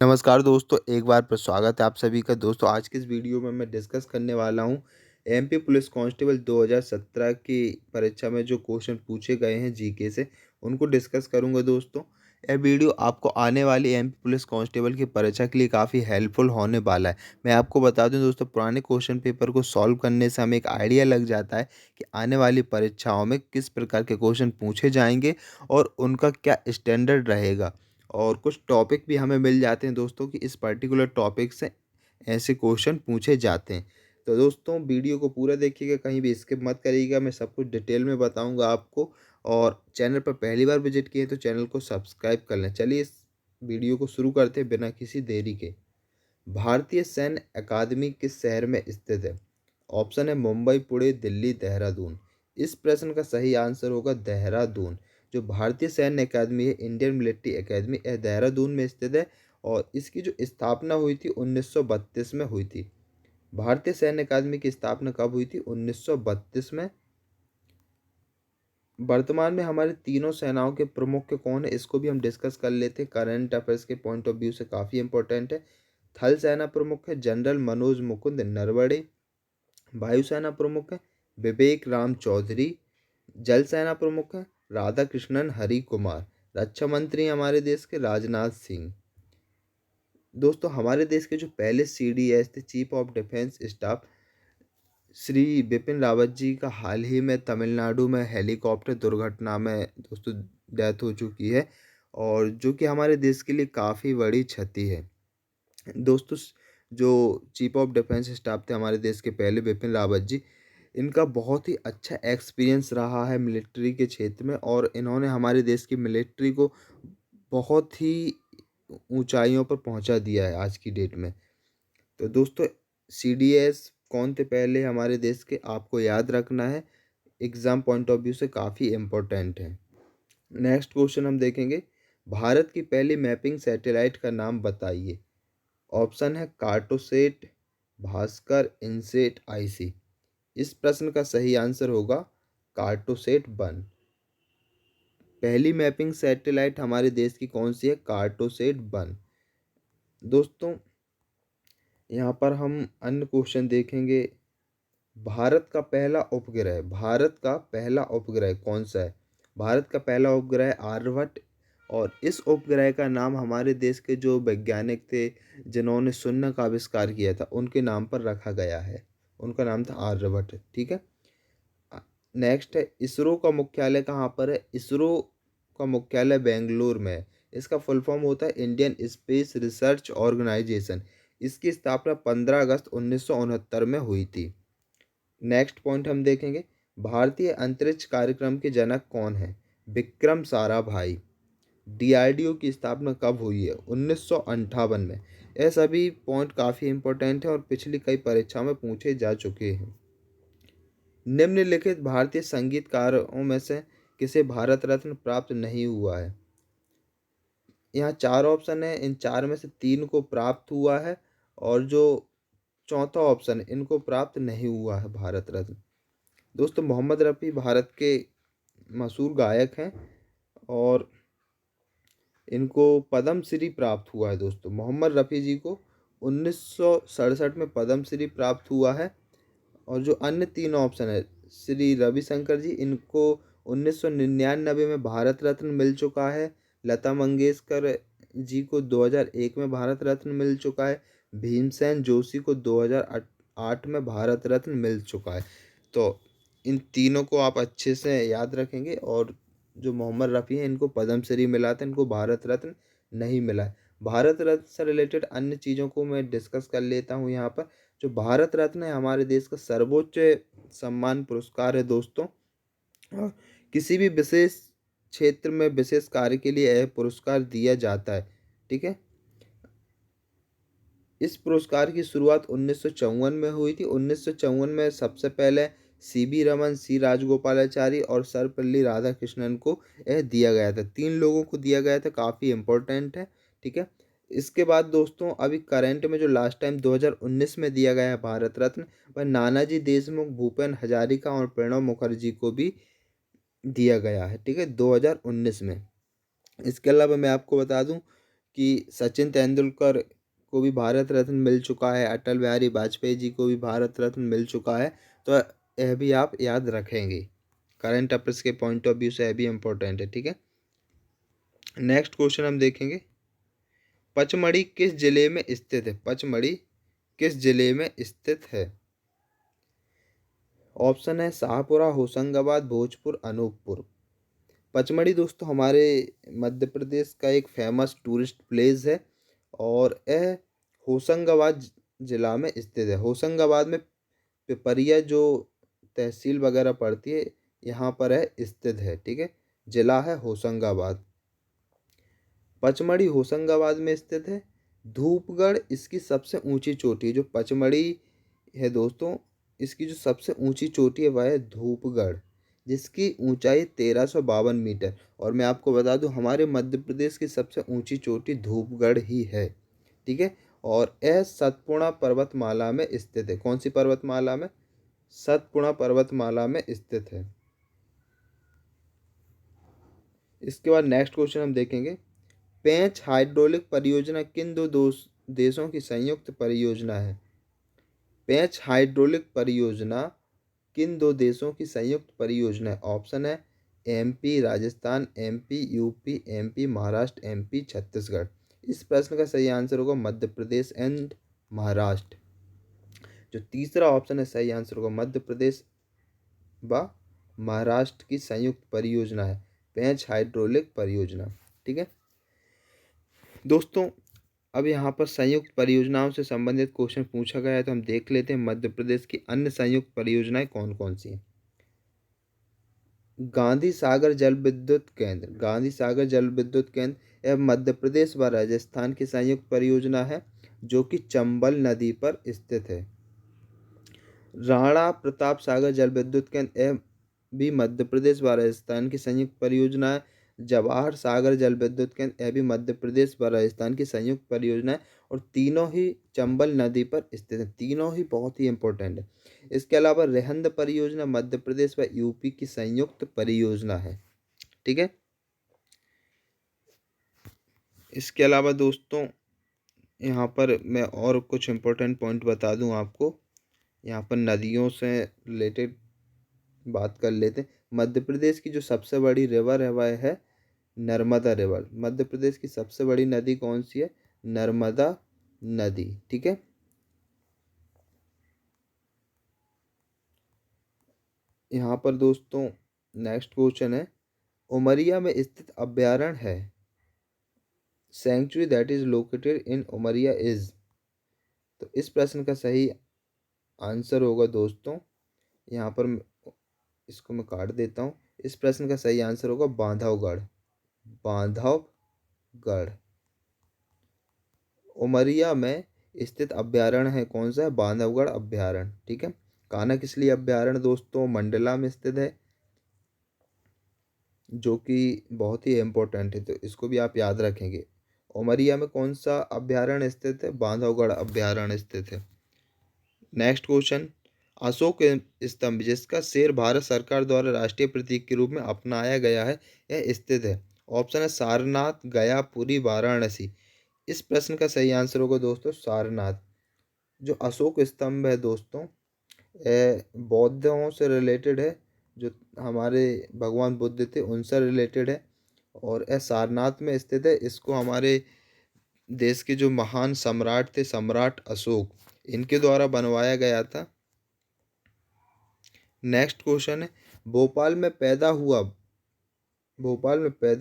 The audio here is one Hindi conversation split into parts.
नमस्कार दोस्तों, एक बार फिर स्वागत है आप सभी का। दोस्तों, आज की इस वीडियो में मैं डिस्कस करने वाला हूँ एमपी पुलिस कांस्टेबल 2017 की परीक्षा में जो क्वेश्चन पूछे गए हैं जीके से, उनको डिस्कस करूँगा। दोस्तों, यह वीडियो आपको आने वाली एमपी पुलिस कांस्टेबल की परीक्षा के लिए काफ़ी हेल्पफुल होने वाला है। मैं आपको बता दूं दोस्तों, पुराने क्वेश्चन पेपर को सॉल्व करने से हमें एक आइडिया लग जाता है कि आने वाली परीक्षाओं में किस प्रकार के क्वेश्चन पूछे जाएंगे और उनका क्या स्टैंडर्ड रहेगा। और कुछ टॉपिक भी हमें मिल जाते हैं दोस्तों कि इस पर्टिकुलर टॉपिक से ऐसे क्वेश्चन पूछे जाते हैं। तो दोस्तों, वीडियो को पूरा देखिएगा, कहीं भी स्किप मत करिएगा। मैं सब कुछ डिटेल में बताऊंगा आपको। और चैनल पर पहली बार विजिट किए तो चैनल को सब्सक्राइब कर लें। चलिए इस वीडियो को शुरू करते हैं बिना किसी देरी के। भारतीय सैन्य अकादमी किस शहर में स्थित है? ऑप्शन है मुंबई, पुणे, दिल्ली, देहरादून। इस प्रश्न का सही आंसर होगा देहरादून। जो भारतीय सैन्य अकादमी है, इंडियन मिलिट्री एकेडमी, यह देहरादून में स्थित है। और इसकी जो स्थापना हुई थी 1932 में हुई थी। भारतीय सैन्य अकादमी की स्थापना कब हुई थी? 1932 में। वर्तमान में हमारे तीनों सेनाओं के प्रमुख कौन है, इसको भी हम डिस्कस कर लेते हैं। करंट अफेयर्स के पॉइंट ऑफ व्यू से काफ़ी इंपॉर्टेंट है। थल सेना प्रमुख है जनरल मनोज मुकुंद नरवणे। वायुसेना प्रमुख है विवेक राम चौधरी। जल सेना प्रमुख है राधा कृष्णन हरि कुमार। रक्षा मंत्री हमारे देश के राजनाथ सिंह। दोस्तों, हमारे देश के जो पहले सीडीएस थे, chief of defence staff, Shri Bipin Rawat ji का हाल ही में तमिलनाडु में हेलीकॉप्टर दुर्घटना में दोस्तों डेथ हो चुकी है। और जो कि हमारे देश के लिए काफ़ी बड़ी क्षति है। दोस्तों, जो चीफ ऑफ डिफेंस स्टाफ थे हमारे देश के पहले, बिपिन रावत जी, इनका बहुत ही अच्छा एक्सपीरियंस रहा है मिलिट्री के क्षेत्र में। और इन्होंने हमारे देश की मिलिट्री को बहुत ही ऊंचाइयों पर पहुंचा दिया है आज की डेट में। तो दोस्तों, सीडीएस कौन थे पहले हमारे देश के, आपको याद रखना है। एग्ज़ाम पॉइंट ऑफ व्यू से काफ़ी इम्पोर्टेंट है। नेक्स्ट क्वेश्चन हम देखेंगे। भारत की पहली मैपिंग सैटेलाइट का नाम बताइए। ऑप्शन है कार्टोसेट, भास्कर, इनसेट, आईसी। इस प्रश्न का सही आंसर होगा कार्टोसेट 1। पहली मैपिंग सैटेलाइट हमारे देश की कौन सी है? कार्टोसेट 1। दोस्तों, यहाँ पर हम अन्य क्वेश्चन देखेंगे। भारत का पहला उपग्रह कौन सा है? भारत का पहला उपग्रह आर्यभट्ट। और इस उपग्रह का नाम हमारे देश के जो वैज्ञानिक थे जिन्होंने शून्य का आविष्कार किया था, उनके नाम पर रखा गया है। उनका नाम था आर्यभट्ट। ठीक है। नेक्स्ट है, इसरो का मुख्यालय कहाँ पर है? इसरो का मुख्यालय बेंगलुरु में है। इसका फुल फॉर्म होता है इंडियन स्पेस रिसर्च ऑर्गेनाइजेशन। इसकी स्थापना 15 अगस्त 1969 में हुई थी। नेक्स्ट पॉइंट हम देखेंगे। भारतीय अंतरिक्ष कार्यक्रम के जनक कौन है? विक्रम साराभाई। डीआरडीओ की स्थापना कब हुई है? 1958 में। यह सभी पॉइंट काफ़ी इंपॉर्टेंट है और पिछली कई परीक्षाओं में पूछे जा चुके हैं। निम्नलिखित भारतीय संगीतकारों में से किसे भारत रत्न प्राप्त नहीं हुआ है? यहाँ चार ऑप्शन है, इन चार में से तीन को प्राप्त हुआ है और जो चौथा ऑप्शन है इनको प्राप्त नहीं हुआ है भारत रत्न। दोस्तों, मोहम्मद रफ़ी भारत के मशहूर गायक हैं और इनको पद्मश्री प्राप्त हुआ है। दोस्तों, मोहम्मद रफ़ी जी को 1967 में पद्मश्री प्राप्त हुआ है। और जो अन्य तीन ऑप्शन है, श्री रविशंकर जी, इनको 1999 में भारत रत्न मिल चुका है। लता मंगेशकर जी को 2001 में भारत रत्न मिल चुका है। भीमसेन जोशी को 2008 में भारत रत्न मिल चुका है। तो इन तीनों को आप अच्छे से याद रखेंगे। और जो मोहम्मद रफ़ी हैं, इनको पद्मश्री मिला था, इनको भारत रत्न नहीं मिला है। भारत रत्न से रिलेटेड अन्य चीज़ों को मैं डिस्कस कर लेता हूँ यहाँ पर। जो भारत रत्न है हमारे देश का सर्वोच्च सम्मान पुरस्कार है दोस्तों। और किसी भी विशेष क्षेत्र में विशेष कार्य के लिए यह पुरस्कार दिया जाता है। ठीक है। इस पुरस्कार की शुरुआत 1954 में हुई थी। 1954 में सबसे पहले सीवी रमन, सी राजगोपालाचारी और सर्वपल्ली राधाकृष्णन को यह दिया गया था। तीन लोगों को दिया गया था, काफ़ी इंपॉर्टेंट है। ठीक है। इसके बाद दोस्तों, अभी करंट में जो लास्ट टाइम 2019 में दिया गया है भारत रत्न, वह नानाजी देशमुख, भूपेन हजारिका और प्रणब मुखर्जी को भी दिया गया है। ठीक है, 2019 में। इसके अलावा मैं आपको बता दूं कि सचिन तेंदुलकर को भी भारत रत्न मिल चुका है, अटल बिहारी वाजपेयी जी को भी भारत रत्न मिल चुका है। तो यह भी आप याद रखेंगे, करंट अफेयर्स के पॉइंट ऑफ व्यू से यह भी इम्पोर्टेंट है, ठीक है। नेक्स्ट क्वेश्चन हम देखेंगे, पचमढ़ी किस जिले में स्थित है? पचमढ़ी किस जिले में स्थित है? ऑप्शन है शाहपुरा, होशंगाबाद, भोजपुर, अनूपपुर। पचमढ़ी दोस्तों हमारे मध्य प्रदेश का एक फेमस टूरिस्ट प्लेस है और यह होशंगाबाद जिला में स्थित है। होशंगाबाद में पिपरिया जो तहसील वगैरह पड़ती है यहाँ पर है स्थित है, ठीक है। जिला है होशंगाबाद। पचमढ़ी होशंगाबाद में स्थित है। धूपगढ़ इसकी सबसे ऊंची चोटी, जो पचमढ़ी है दोस्तों, इसकी जो सबसे ऊंची चोटी है वह है धूपगढ़, जिसकी ऊंचाई 1352 मीटर। और मैं आपको बता दूं हमारे मध्य प्रदेश की सबसे ऊंची चोटी धूपगढ़ ही है, ठीक है। और यह सतपुड़ा पर्वतमाला में स्थित है। कौन सी पर्वतमाला में? सतपुड़ा पर्वतमाला में स्थित है। इसके बाद नेक्स्ट क्वेश्चन हम देखेंगे, पेंच हाइड्रोलिक परियोजना किन दो देशों की संयुक्त परियोजना है? पेंच हाइड्रोलिक परियोजना किन दो देशों की संयुक्त परियोजना है? ऑप्शन है MP Rajasthan, MP UP, MP Maharashtra, MP Chhattisgarh. इस प्रश्न का सही आंसर होगा मध्य प्रदेश एंड महाराष्ट्र। जो तीसरा ऑप्शन है सही आंसर होगा मध्य प्रदेश व महाराष्ट्र की संयुक्त परियोजना है पेंच हाइड्रोलिक परियोजना, ठीक है दोस्तों। अब यहाँ पर संयुक्त परियोजनाओं से संबंधित क्वेश्चन पूछा गया है, तो हम देख लेते हैं मध्य प्रदेश की अन्य संयुक्त परियोजनाएं कौन कौन सी हैं। गांधी सागर जल विद्युत केंद्र, गांधी सागर जल विद्युत केंद्र यह मध्य प्रदेश व राजस्थान की संयुक्त परियोजना है जो कि चंबल नदी पर स्थित है। राणा प्रताप सागर जल विद्युत केंद्र यह भी मध्य प्रदेश व राजस्थान की संयुक्त परियोजना है। जवाहर सागर जल विद्युत केंद्र यह भी मध्य प्रदेश व राजस्थान की संयुक्त परियोजना है और तीनों ही चंबल नदी पर स्थित है। तीनों ही बहुत ही इंपॉर्टेंट है। इसके अलावा रेहंद परियोजना मध्य प्रदेश व यूपी की संयुक्त परियोजना है, ठीक है। इसके अलावा दोस्तों यहाँ पर मैं और कुछ इम्पोर्टेंट पॉइंट बता दूँ आपको। यहाँ पर नदियों से रिलेटेड बात कर लेते हैं। मध्य प्रदेश की जो सबसे बड़ी रिवर है वह है नर्मदा रिवर। मध्य प्रदेश की सबसे बड़ी नदी कौन सी है? नर्मदा नदी, ठीक है। यहाँ पर दोस्तों नेक्स्ट क्वेश्चन है, उमरिया में स्थित अभ्यारण्य है sanctuary that is located in Umaria is. तो इस प्रश्न का सही आंसर होगा दोस्तों, यहाँ पर इसको मैं काट देता हूँ। इस प्रश्न का सही आंसर होगा बांधवगढ़, बांधवगढ़। उमरिया में स्थित अभ्यारण्य है कौन सा है? बांधवगढ़ अभ्यारण्य, ठीक है। कान्हा किसली अभ्यारण्य दोस्तों मंडला में स्थित है, जो कि बहुत ही इम्पोर्टेंट है, तो इसको भी आप याद रखेंगे। उमरिया में कौन सा अभ्यारण्य स्थित है? बांधवगढ़ अभ्यारण्य स्थित है। नेक्स्ट क्वेश्चन, अशोक स्तंभ जिसका शेर भारत सरकार द्वारा राष्ट्रीय प्रतीक के रूप में अपनाया गया है यह स्थित है। ऑप्शन है सारनाथ, गया, पुरी, वाराणसी। इस प्रश्न का सही आंसर होगा दोस्तों सारनाथ। जो अशोक स्तंभ है दोस्तों बौद्धों से रिलेटेड है, जो हमारे भगवान बुद्ध थे उनसे रिलेटेड है और यह सारनाथ में स्थित है। इसको हमारे देश के जो महान सम्राट थे, सम्राट अशोक, इनके द्वारा बनवाया गया था। नेक्स्ट क्वेश्चन है, भोपाल में पैदा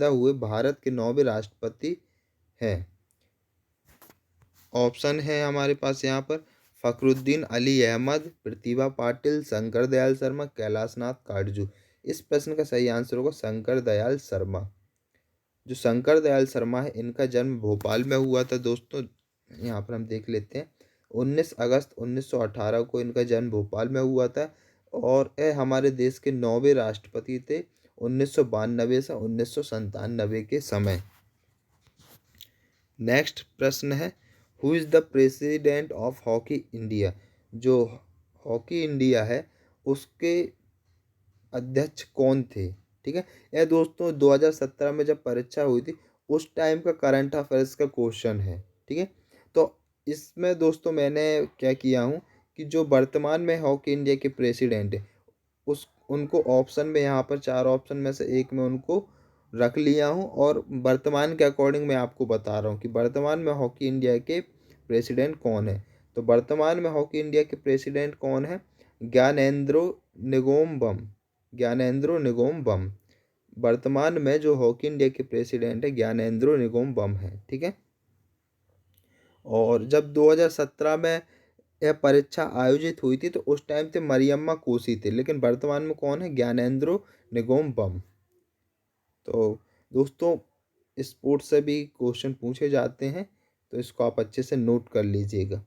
हुए भारत के 9वें राष्ट्रपति हैं। ऑप्शन है हमारे पास यहाँ पर फखरुद्दीन अली अहमद, प्रतिभा पाटिल, शंकर दयाल शर्मा, कैलाश नाथ काटजू। इस प्रश्न का सही आंसर होगा शंकर दयाल शर्मा। जो शंकर दयाल शर्मा है इनका जन्म भोपाल में हुआ था दोस्तों। यहाँ पर हम देख लेते हैं 19 अगस्त 1918 को इनका जन्म भोपाल में हुआ था और यह हमारे देश के 9वें राष्ट्रपति थे 1992 से 1997 के समय। नेक्स्ट प्रश्न है, who is the president of hockey India. जो हॉकी इंडिया है उसके अध्यक्ष कौन थे, ठीक है। यह दोस्तों 2017 में जब परीक्षा हुई थी उस टाइम का करंट अफेयर्स का क्वेश्चन है, ठीक है। तो इसमें दोस्तों मैंने क्या किया हूँ कि जो वर्तमान में हॉकी इंडिया के प्रेसिडेंट है उस उनको ऑप्शन में, यहाँ पर 4 ऑप्शन में से एक में उनको रख लिया हूँ, और वर्तमान के अकॉर्डिंग मैं आपको बता रहा हूँ कि वर्तमान में हॉकी इंडिया के प्रेसिडेंट कौन है। तो वर्तमान में हॉकी इंडिया के प्रेसिडेंट कौन है? ज्ञानेंद्रो निंगोमबम। ज्ञानेंद्रो निंगोमबम वर्तमान में जो हॉकी इंडिया के प्रेसिडेंट है ज्ञानेंद्रो निंगोमबम है, ठीक है। और जब 2017 में यह परीक्षा आयोजित हुई थी तो उस टाइम थे मरियम्मा कोसी थे, लेकिन वर्तमान में कौन है? ज्ञानेंद्रो निंगोमबम। तो दोस्तों स्पोर्ट्स से भी क्वेश्चन पूछे जाते हैं, तो इसको आप अच्छे से नोट कर लीजिएगा।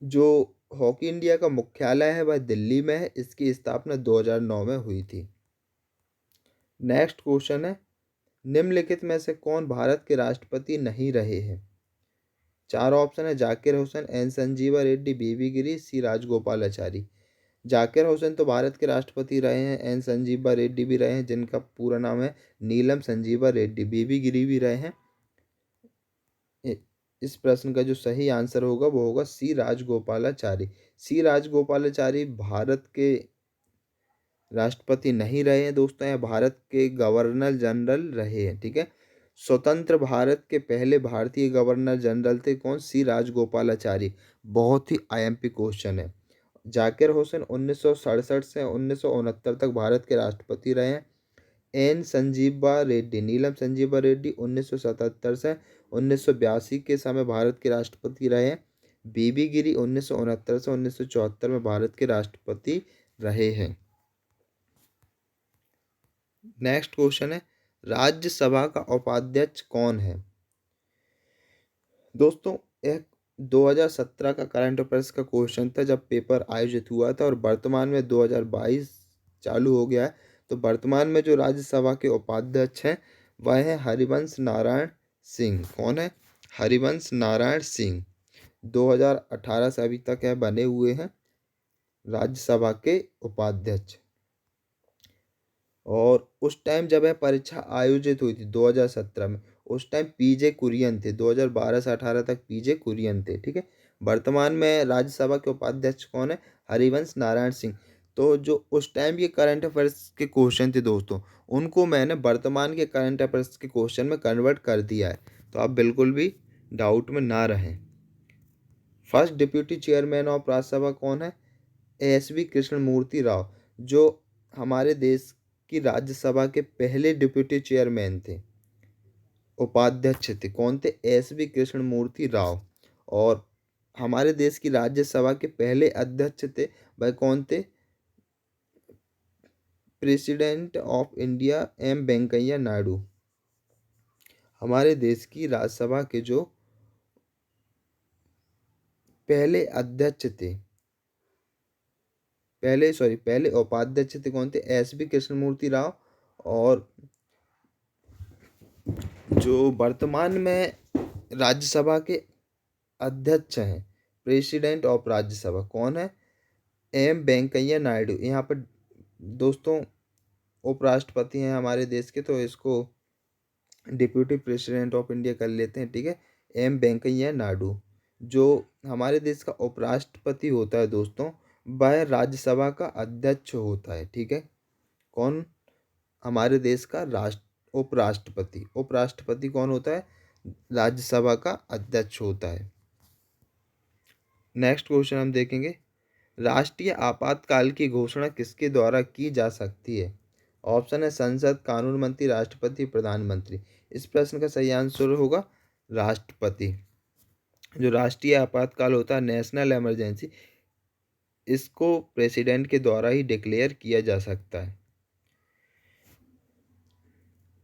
जो हॉकी इंडिया का मुख्यालय है वह दिल्ली में है, इसकी स्थापना 2009 में हुई थी। नेक्स्ट क्वेश्चन है, निम्नलिखित में से कौन भारत के राष्ट्रपति नहीं रहे हैं? 4 ऑप्शन है, जाकिर हुसैन, एन संजीवा रेड्डी, बीबी गिरी, सी राजगोपालाचारी। जाकिर हुसैन तो भारत के राष्ट्रपति रहे हैं, एन संजीवा रेड्डी भी रहे हैं जिनका पूरा नाम है नीलम संजीवा रेड्डी, बीबी गिरी भी रहे हैं। इस प्रश्न का जो सही आंसर होगा वो होगा सी राजगोपालाचारी। सी राजगोपालाचारी भारत के राष्ट्रपति नहीं रहे हैं दोस्तों, यह भारत के गवर्नर जनरल रहे हैं, ठीक है। स्वतंत्र भारत के पहले भारतीय गवर्नर जनरल थे कौन? सी राजगोपालाचारी। बहुत ही आईएमपी क्वेश्चन है। जाकिर हुसैन 1967 से 1969 तक भारत के राष्ट्रपति रहे हैं। एन संजीवा रेड्डी, नीलम संजीवा रेड्डी 1977 से 1982 के समय भारत के राष्ट्रपति रहे हैं। बीबी गिरी 1969 से 1974 में भारत के राष्ट्रपति रहे हैं। नेक्स्ट क्वेश्चन है, राज्यसभा का उपाध्यक्ष कौन है? दोस्तों एक 2017 का करंट अफेयर्स का क्वेश्चन था जब पेपर आयोजित हुआ था, और वर्तमान में 2022 चालू हो गया है। तो वर्तमान में जो राज्यसभा के उपाध्यक्ष हैं वह है हरिवंश नारायण सिंह। कौन है? हरिवंश नारायण सिंह। 2018 से अभी तक यह बने हुए हैं राज्यसभा के उपाध्यक्ष। और उस टाइम जब यह परीक्षा आयोजित हुई थी 2017 में, उस टाइम पीजे कुरियन थे। 2012 से 18 तक पीजे कुरियन थे, ठीक है। वर्तमान में राज्यसभा के उपाध्यक्ष कौन है? हरिवंश नारायण सिंह। तो जो उस टाइम के करंट अफेयर्स के क्वेश्चन थे दोस्तों, उनको मैंने वर्तमान के करंट अफेयर्स के क्वेश्चन में कन्वर्ट कर दिया है, तो आप बिल्कुल भी डाउट में ना रहें। First deputy chairman of Rajya Sabha कौन है? एस वी कृष्णमूर्ति राव, जो हमारे देश की राज्यसभा के पहले डिप्यूटी चेयरमैन थे, उपाध्यक्ष थे। कौन थे? S V Krishnamurthy Rao. और हमारे देश की राज्यसभा के पहले अध्यक्ष थे, वह कौन थे? President of India M Venkaiah Naidu. हमारे देश की राज्यसभा के जो पहले अध्यक्ष थे, पहले उपाध्यक्ष थे, कौन थे? S V Krishnamurthy Rao. और जो वर्तमान में राज्यसभा के अध्यक्ष हैं, प्रेसिडेंट ऑफ राज्यसभा, कौन है? एम वेंकैया नायडू। यहाँ पर दोस्तों उपराष्ट्रपति हैं हमारे देश के, तो इसको डिप्यूटी प्रेसिडेंट ऑफ इंडिया कर लेते हैं, ठीक है। एम वेंकैया नायडू। जो हमारे देश का उपराष्ट्रपति होता है दोस्तों, वह राज्यसभा का अध्यक्ष होता है, ठीक है। कौन? हमारे देश का उपराष्ट्रपति। उपराष्ट्रपति कौन होता है? राज्यसभा का अध्यक्ष होता है। नेक्स्ट क्वेश्चन हम देखेंगे, राष्ट्रीय आपातकाल की घोषणा किसके द्वारा की जा सकती है? ऑप्शन है संसद, कानून मंत्री, राष्ट्रपति, प्रधानमंत्री। इस प्रश्न का सही आंसर होगा राष्ट्रपति। जो राष्ट्रीय आपातकाल होता है, नेशनल इमरजेंसी, इसको प्रेसिडेंट के द्वारा ही डिक्लेयर किया जा सकता है।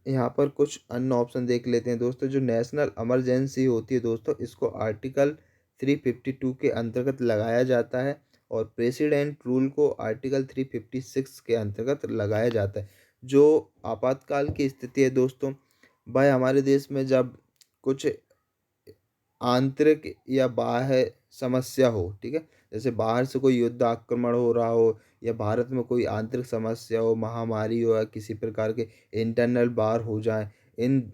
यहाँ पर कुछ अन्य ऑप्शन देख लेते हैं दोस्तों। जो नेशनल इमरजेंसी होती है दोस्तों, इसको आर्टिकल 352 के अंतर्गत लगाया जाता है, और प्रेसिडेंट रूल को आर्टिकल 356 के अंतर्गत लगाया जाता है। जो आपातकाल की स्थिति है दोस्तों, वह हमारे देश में जब कुछ आंतरिक या बाह्य समस्या हो, ठीक है, जैसे बाहर से कोई युद्ध आक्रमण हो रहा हो, या भारत में कोई आंतरिक समस्या हो, महामारी हो, या किसी प्रकार के इंटरनल बार हो जाए, इन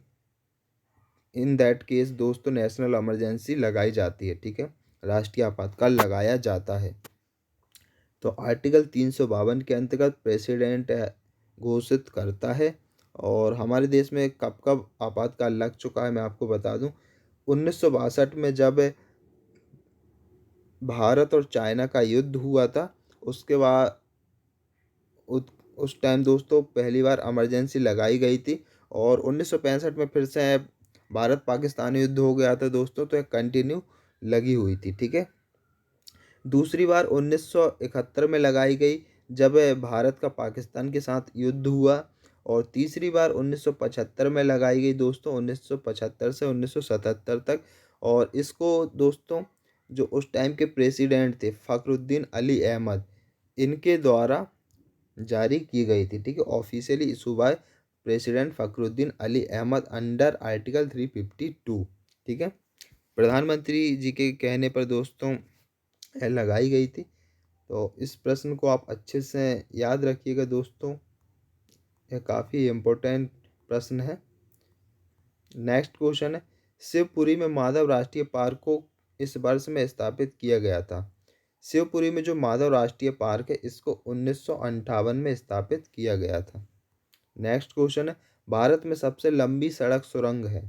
इन दैट केस दोस्तों नेशनल इमरजेंसी लगाई जाती है। ठीक है, राष्ट्रीय आपातकाल लगाया जाता है। तो आर्टिकल 352 के अंतर्गत प्रेसिडेंट घोषित करता है। और हमारे देश में कब कब आपातकाल लग चुका है मैं आपको बता दूं। 1962 में जब भारत और चाइना का युद्ध हुआ था, उसके बाद उस टाइम दोस्तों पहली बार इमरजेंसी लगाई गई थी। और 1965 में फिर से भारत पाकिस्तान युद्ध हो गया था दोस्तों, तो एक कंटिन्यू लगी हुई थी। ठीक है, दूसरी बार 1971 में लगाई गई जब भारत का पाकिस्तान के साथ युद्ध हुआ। और तीसरी बार 1975 में लगाई गई दोस्तों, 1975 से 1977 तक। और इसको दोस्तों जो उस टाइम के प्रेसिडेंट थे फ़खरुद्दीन अली अहमद, इनके द्वारा जारी की गई थी। ठीक है, officially issue by president Fakhruddin Ali Ahmed under article 352। ठीक है, प्रधानमंत्री जी के कहने पर दोस्तों लगाई गई थी। तो इस प्रश्न को आप अच्छे से याद रखिएगा दोस्तों, यह काफ़ी इम्पोर्टेंट प्रश्न है। नेक्स्ट क्वेश्चन है, शिवपुरी में माधव राष्ट्रीय पार्क को इस वर्ष में स्थापित किया गया था। शिवपुरी में जो माधव राष्ट्रीय पार्क है इसको 1958 में स्थापित किया गया था। नेक्स्ट क्वेश्चन है, भारत में सबसे लंबी सड़क सुरंग है।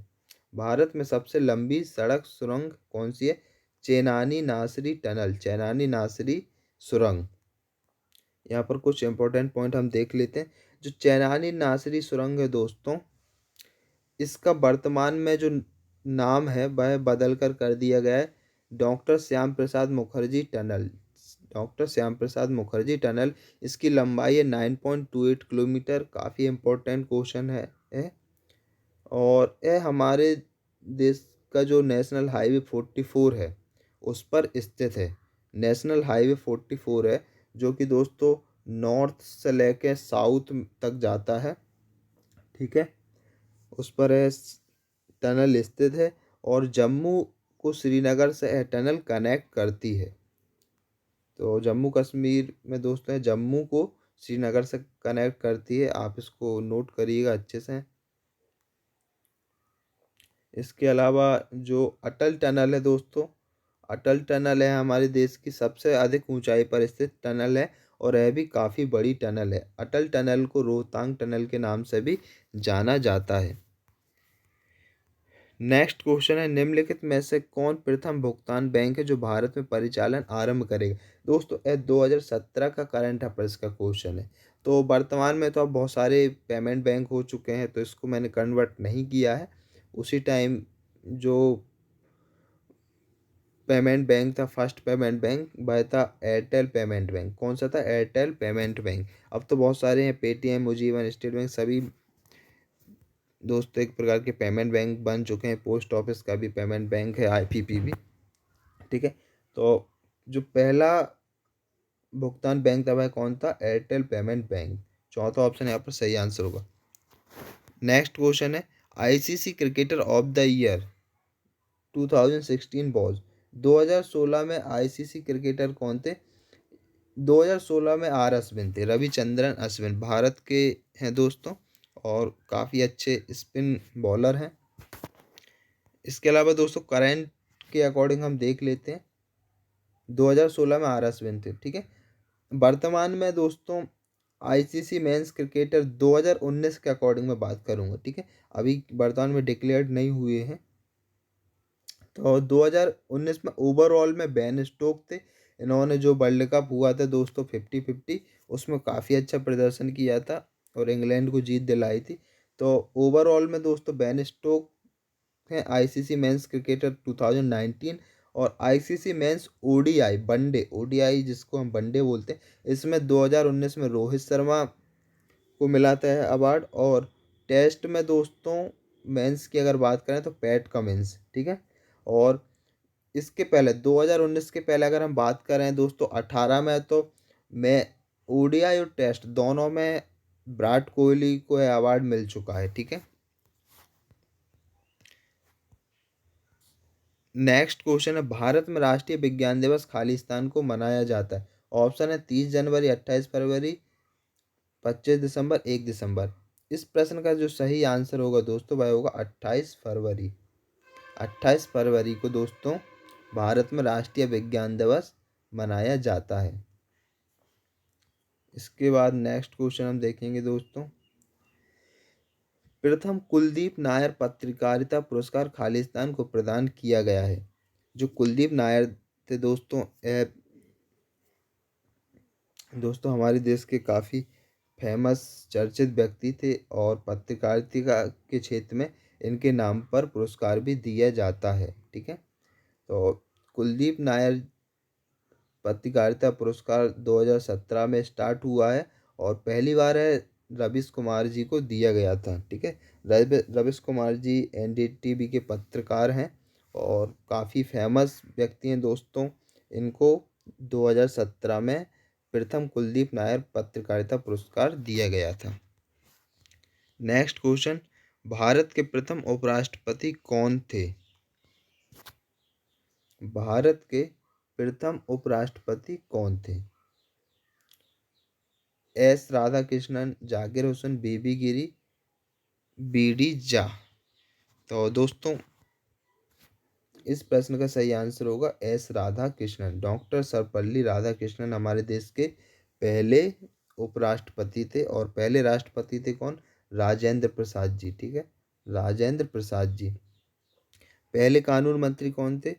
भारत में सबसे लंबी सड़क सुरंग कौन सी है? चेनानी नासरी टनल, चेनानी नासरी सुरंग। यहाँ पर कुछ इंपॉर्टेंट पॉइंट हम देख लेते हैं। जो चेनानी नासरी सुरंग है दोस्तों, इसका वर्तमान में जो नाम है वह बदल कर दिया गया है doctor Shyam Prasad Mukherjee tunnel. Doctor Shyam Prasad Mukherjee tunnel, इसकी लंबाई है 9.28 किलोमीटर। काफ़ी इम्पोर्टेंट क्वेश्चन है। और यह हमारे देश का जो नेशनल हाईवे 44 है उस पर स्थित है। नेशनल हाईवे 44 है जो कि दोस्तों नॉर्थ से लेके साउथ तक जाता है। ठीक है, उस पर टनल स्थित है। और जम्मू को श्रीनगर से यह टनल कनेक्ट करती है। तो जम्मू कश्मीर में दोस्तों है, जम्मू को श्रीनगर से कनेक्ट करती है। आप इसको नोट करिएगा अच्छे से। इसके अलावा जो अटल टनल है दोस्तों, अटल टनल है हमारे देश की सबसे अधिक ऊंचाई पर स्थित टनल है। और यह भी काफ़ी बड़ी टनल है। अटल टनल को रोहतांग टनल के नाम से भी जाना जाता है। नेक्स्ट क्वेश्चन है, निम्नलिखित में से कौन प्रथम भुगतान बैंक है जो भारत में परिचालन आरंभ करेगा। दोस्तों यह 2017 का करंट अफेयर्स का क्वेश्चन है। तो वर्तमान में तो अब बहुत सारे पेमेंट बैंक हो चुके हैं, तो इसको मैंने कन्वर्ट नहीं किया है। उसी टाइम जो पेमेंट बैंक था, फर्स्ट पेमेंट बैंक वह था एयरटेल पेमेंट बैंक। कौन सा था? Airtel payment bank. अब तो बहुत सारे हैं, पेटीएम, उज्जीवन, स्टेट बैंक, सभी दोस्तों एक प्रकार के पेमेंट बैंक बन चुके हैं। पोस्ट ऑफिस का भी पेमेंट बैंक है, आईपीपीबी। ठीक है, तो जो पहला भुगतान बैंक था वह कौन था? Airtel payment bank. चौथा ऑप्शन यहाँ पर सही आंसर होगा। नेक्स्ट क्वेश्चन है, ICC cricketer of the year 2016 boughs. 2016 में आईसीसी क्रिकेटर कौन थे? 2016 में आर अश्विन थे, रविचंद्रन अश्विन भारत के हैं दोस्तों, और काफ़ी अच्छे स्पिन बॉलर हैं। इसके अलावा दोस्तों करंट के अकॉर्डिंग हम देख लेते हैं। 2016 में आर अश्विन थे। ठीक है, वर्तमान में दोस्तों आईसीसी मेंस क्रिकेटर 2019 के अकॉर्डिंग मैं बात करूंगा। ठीक है, अभी वर्तमान में डिक्लेयर्ड नहीं हुए हैं। तो 2019 में ओवरऑल में बेन स्टोक थे। इन्होंने जो वर्ल्ड कप हुआ था दोस्तों 50-50, उसमें काफ़ी अच्छा प्रदर्शन किया था और इंग्लैंड को जीत दिलाई थी। तो ओवरऑल में दोस्तों बेन स्टोक हैं आईसीसी मेंस क्रिकेटर 2019। और ICC men's ODI one day, ODI जिसको हम वनडे बोलते हैं, इसमें 2019 में रोहित शर्मा को मिला था है अवार्ड। और टेस्ट में दोस्तों मेंस की अगर बात करें तो पैट कमिंस। ठीक है, और इसके पहले 2019 के पहले अगर हम बात करें दोस्तों 18 में, तो मैं ओडीआई और टेस्ट दोनों में विराट कोहली को यह अवार्ड मिल चुका है। ठीक है, नेक्स्ट क्वेश्चन है, भारत में राष्ट्रीय विज्ञान दिवस खालिस्तान को मनाया जाता है। ऑप्शन है 30 जनवरी, 28 फरवरी, 25 दिसंबर, 1 दिसंबर। इस प्रश्न का जो सही आंसर होगा दोस्तों वह होगा 28 फरवरी। 28 फरवरी को दोस्तों भारत में राष्ट्रीय विज्ञान दिवस मनाया जाता है। इसके बाद नेक्स्ट क्वेश्चन हम देखेंगे दोस्तों, प्रथम कुलदीप नायर पत्रकारिता पुरस्कार खालिस्तान को प्रदान किया गया है। जो कुलदीप नायर थे दोस्तों हमारे देश के काफ़ी फेमस चर्चित व्यक्ति थे और पत्रकारिता के क्षेत्र में इनके नाम पर पुरस्कार भी दिया जाता है। ठीक है, तो कुलदीप नायर पत्रकारिता पुरस्कार 2017 में स्टार्ट हुआ है और पहली बार है रवीश कुमार जी को दिया गया था। ठीक है, रवीश कुमार जी एनडीटीवी के पत्रकार हैं और काफ़ी फेमस व्यक्ति हैं दोस्तों। इनको 2017 में प्रथम कुलदीप नायर पत्रकारिता पुरस्कार दिया गया था। नेक्स्ट क्वेश्चन, भारत के प्रथम उपराष्ट्रपति कौन थे? भारत के प्रथम उपराष्ट्रपति कौन थे? एस राधाकृष्णन, जाकिर हुसैन, बीबी गिरी, बीडी जा। तो दोस्तों इस प्रश्न का सही आंसर होगा एस राधाकृष्णन। डॉक्टर सर्वपल्ली राधाकृष्णन हमारे देश के पहले उपराष्ट्रपति थे और पहले राष्ट्रपति थे कौन? राजेंद्र प्रसाद जी। ठीक है, राजेंद्र प्रसाद जी। पहले कानून मंत्री कौन थे?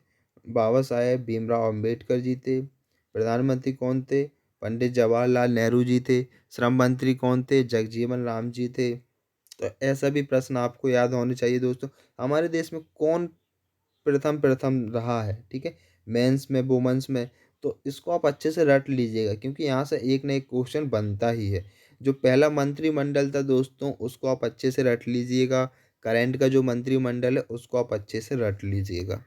बाबा साहेब भीमराव अंबेडकर जी थे। प्रधानमंत्री कौन थे? पंडित जवाहरलाल नेहरू जी थे। श्रम मंत्री कौन थे? जगजीवन राम जी थे। तो ऐसा भी प्रश्न आपको याद होने चाहिए दोस्तों, हमारे देश में कौन प्रथम प्रथम रहा है। ठीक है, मेंस में, वुमेन्स में, तो इसको आप अच्छे से रट लीजिएगा क्योंकि यहाँ से एक न एक क्वेश्चन बनता ही है। जो पहला मंत्रिमंडल था दोस्तों उसको आप अच्छे से रट लीजिएगा, करंट का जो मंत्रिमंडल है उसको आप अच्छे से रट लीजिएगा।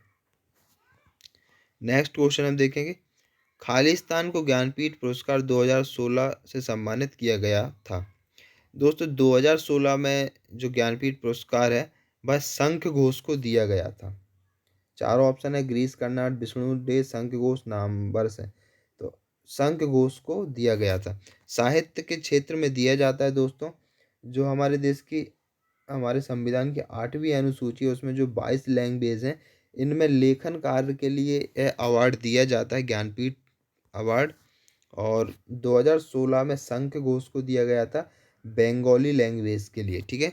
नेक्स्ट क्वेश्चन हम देखेंगे, खालिस्तान को ज्ञानपीठ पुरस्कार 2016 से सम्मानित किया गया था। दोस्तों 2016 में जो ज्ञानपीठ पुरस्कार है वह शंख घोष को दिया गया था। चारों ऑप्शन है ग्रीस कर्नाड, विष्णु डे, शंख घोष, नाम वर्ष है। तो शंख घोष को दिया गया था। साहित्य के क्षेत्र में दिया जाता है दोस्तों। जो हमारे देश की, हमारे संविधान की 8वीं अनुसूची है उसमें जो 22 लैंग्वेज हैं इनमें लेखन कार्य के लिए यह अवार्ड दिया जाता है, ज्ञानपीठ अवार्ड। और 2016 में शंख घोष को दिया गया था बंगाली लैंग्वेज के लिए। ठीक है,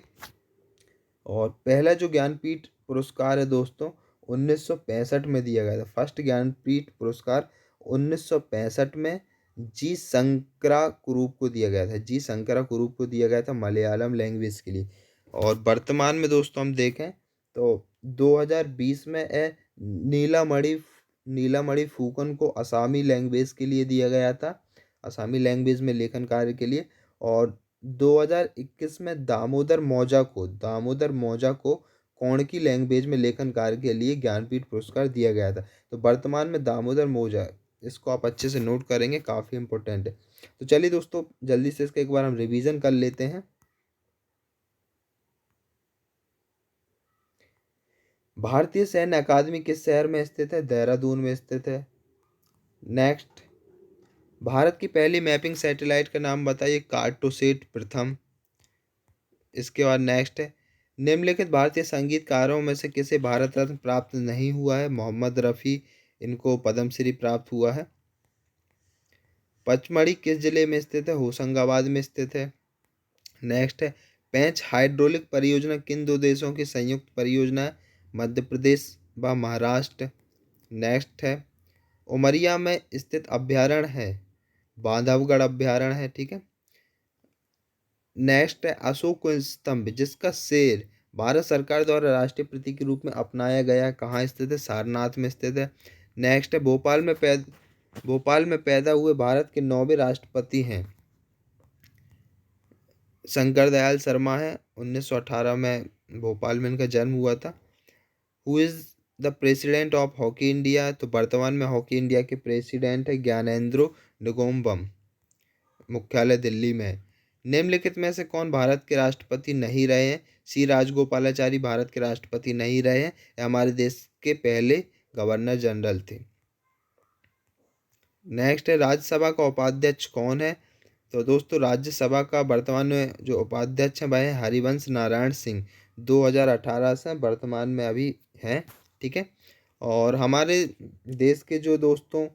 और पहला जो ज्ञानपीठ पुरस्कार है दोस्तों 1965 में दिया गया था। फर्स्ट ज्ञानपीठ पुरस्कार 1965 में जी शंकरा कुरूप को दिया गया था। जी शंकरा कुरूप को दिया गया था मलयालम लैंग्वेज के लिए। और वर्तमान में दोस्तों हम देखें तो 2020 में नीलामणि नीलामणि फूकन को असामी लैंग्वेज के लिए दिया गया था, असामी लैंग्वेज में लेखन कार्य के लिए। और 2021 में दामोदर मौजा को कोंकणी लैंग्वेज में लेखन कार्य के लिए ज्ञानपीठ पुरस्कार दिया गया था। तो वर्तमान में दामोदर मौजा, इसको आप अच्छे से नोट करेंगे, काफ़ी इंपॉर्टेंट है। तो चलिए दोस्तों जल्दी से इसका एक बार हम रिवीजन कर लेते हैं। भारतीय सैन्य अकादमी किस शहर में स्थित है? देहरादून में स्थित है। नेक्स्ट, भारत की पहली मैपिंग सैटेलाइट का नाम बताइए। कार्टोसेट प्रथम। इसके बाद नेक्स्ट है, निम्नलिखित भारतीय संगीतकारों में से किसे भारत रत्न प्राप्त नहीं हुआ है? मोहम्मद रफ़ी, इनको पद्मश्री प्राप्त हुआ है। पचमढ़ी किस जिले में स्थित है? होशंगाबाद में स्थित है। नेक्स्ट है, पेंच हाइड्रोलिक परियोजना किन दो देशों की संयुक्त परियोजना है? मध्य प्रदेश व महाराष्ट्र। नेक्स्ट है, उमरिया में स्थित अभ्यारण्य है बांधवगढ़ अभ्यारण्य है। ठीक है, नेक्स्ट है, अशोक स्तंभ जिसका शेर भारत सरकार द्वारा राष्ट्रीय प्रतीक के रूप में अपनाया गया, कहाँ स्थित है? सारनाथ में स्थित है। नेक्स्ट है, भोपाल में पैदा हुए भारत के 9वें राष्ट्रपति हैं। शंकर दयाल शर्मा है, 1918 में भोपाल में इनका जन्म हुआ था। Who is the president of hockey India? तो वर्तमान में हॉकी इंडिया के प्रेसिडेंट है ज्ञानेंद्रो निगोम्बम, मुख्यालय दिल्ली में है। निम्नलिखित में से कौन भारत के राष्ट्रपति नहीं रहे हैं? सी राजगोपालाचारी भारत के राष्ट्रपति नहीं रहे हैं, ये हमारे देश के पहले गवर्नर जनरल थे। नेक्स्ट है, राज्यसभा का उपाध्यक्ष कौन है? तो दोस्तों राज्यसभा का वर्तमान में जो उपाध्यक्ष हैं वह है हरिवंश नारायण सिंह, 2018 से वर्तमान में अभी हैं। ठीक है। और हमारे देश के जो दोस्तों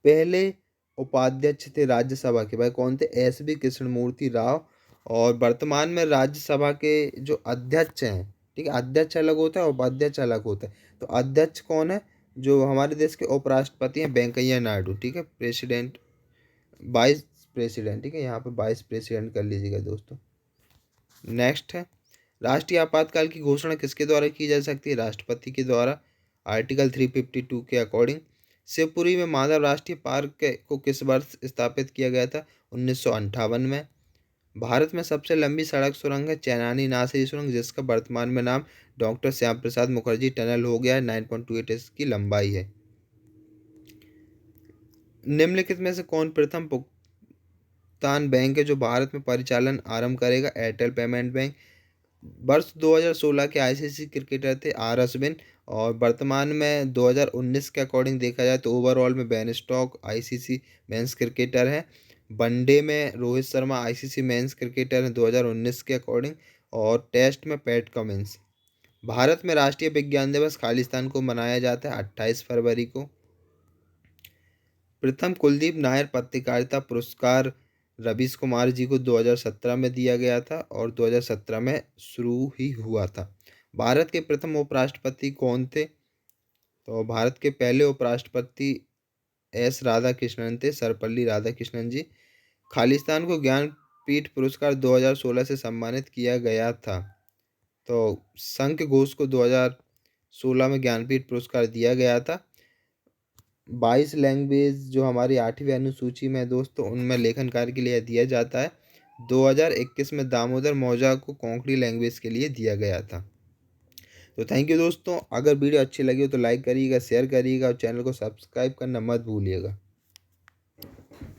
पहले उपाध्यक्ष थे राज्यसभा के, वह कौन थे? S B Krishnamurthy Rao. और वर्तमान में राज्यसभा के जो अध्यक्ष हैं, ठीक है, अध्यक्ष अलग होता है और उपाध्यक्ष अलग होता है। तो अध्यक्ष कौन है? जो हमारे देश के उपराष्ट्रपति हैं वेंकैया नायडू। ठीक है। प्रेसिडेंट, वाइस प्रेसिडेंट, ठीक है, यहाँ पे वाइस प्रेसिडेंट कर लीजिएगा दोस्तों। नेक्स्ट है राष्ट्रीय आपातकाल की घोषणा किसके द्वारा की जा सकती है? राष्ट्रपति के द्वारा, आर्टिकल 352 के अकॉर्डिंग। शिवपुरी में माधव राष्ट्रीय पार्क को किस वर्ष स्थापित किया गया था? 1958 में। भारत में सबसे लंबी सड़क सुरंग है चैनानी नासरी सुरंग, जिसका वर्तमान में नाम डॉक्टर श्याम प्रसाद मुखर्जी टनल हो गया है। 9.28 इसकी लंबाई है। निम्नलिखित में से कौन प्रथम भुगतान बैंक है जो भारत में परिचालन आरंभ करेगा? Airtel payment bank. वर्ष 2016 के आईसीसी क्रिकेटर थे आर अश्विन। और वर्तमान में 2019 के अकॉर्डिंग देखा जाए तो ओवरऑल में Ben Stokes ICC men's cricketer हैं। वनडे में Rohit Sharma ICC men's cricketer हैं 2019 के अकॉर्डिंग। और टेस्ट में पैट कमिंस। भारत में राष्ट्रीय विज्ञान दिवस खालिस्तान को मनाया जाता है 28 फरवरी को। प्रथम कुलदीप नायर पत्रकारिता पुरस्कार रवीश कुमार जी को 2017 में दिया गया था और 2017 में शुरू ही हुआ था। भारत के प्रथम उपराष्ट्रपति कौन थे? तो भारत के पहले उपराष्ट्रपति एस राधाकृष्णन थे, सर्वपल्ली राधाकृष्णन जी। खालिस्तान को ज्ञानपीठ पुरस्कार 2016 से सम्मानित किया गया था। तो शंख घोष को 2016 में ज्ञानपीठ पुरस्कार दिया गया था। 22 लैंग्वेज जो हमारी 8वीं अनुसूची में है दोस्तों, उनमें लेखन कार्य के लिए दिया जाता है। 2021 में दामोदर मौजा को कोंकणी लैंग्वेज के लिए दिया गया था। तो थैंक यू दोस्तों। अगर वीडियो अच्छी लगी हो तो लाइक करिएगा, शेयर करिएगा और चैनल को सब्सक्राइब करना मत भूलिएगा।